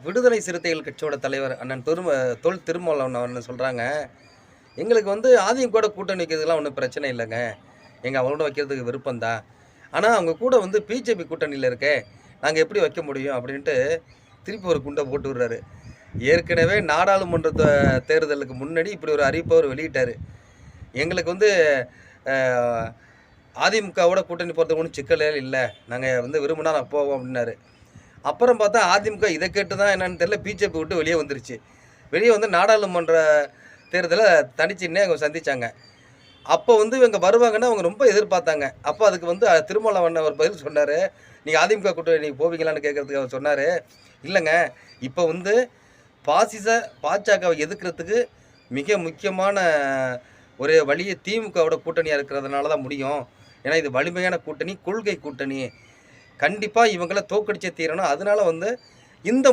விடுதலை சிறுத்தைகள் கட்சியோட தலைவர் அண்ணன் தொல் திருமாவளவன் சொல்கிறாங்க, எங்களுக்கு வந்து அதிமுக கூட்டணி வைக்கிறதுலாம் ஒன்றும் பிரச்சனை இல்லைங்க. அவங்களோட வைக்கிறதுக்கு விருப்பம் தான். ஆனால் அவங்க கூட வந்து பிஜேபி கூட்டணியில் இருக்கே, நாங்கள் எப்படி வைக்க முடியும் அப்படின்ட்டு திருப்பி ஒரு குண்டை போட்டு விடுறாரு. ஏற்கனவே நாடாளுமன்ற தேர்தலுக்கு முன்னாடி இப்படி ஒரு அறிவிப்பை அவர் வெளியிட்டார். எங்களுக்கு வந்து அதிமுகவோட கூட்டணி போகிறதுக்கு ஒன்றும் சிக்கலே இல்லை, நாங்கள் வந்து விரும்பினா நான் போவோம் அப்படின்னாரு. அப்புறம் பார்த்தா அதிமுக இதை கேட்டு தான் என்னன்னு தெரியல, பிஜேபி விட்டு வெளியே வந்துருச்சு. வெளியே வந்து நாடாளுமன்ற தேர்தலை தனிச்சுன்னே அவங்க சந்தித்தாங்க. அப்போ வந்து இவங்க வருவாங்கன்னு அவங்க ரொம்ப எதிர்பார்த்தாங்க. அப்போ அதுக்கு வந்து திருமாவளவன் அவர் பதில் சொன்னார், நீங்கள் அதிமுக கூட்டணி நீங்கள் போவீங்களான்னு கேட்குறதுக்கு அவர் சொன்னார், இல்லைங்க இப்போ வந்து பாஜகவை எதிர்க்கிறதுக்கு மிக முக்கியமான ஒரு வழியை திமுகவோட கூட்டணியாக இருக்கிறதுனால தான் முடியும். ஏன்னா இது வலிமையான கூட்டணி, கொள்கை கூட்டணி, கண்டிப்பாக இவங்கள தோற்கடிச்சே தீரணும். அதனால வந்து இந்த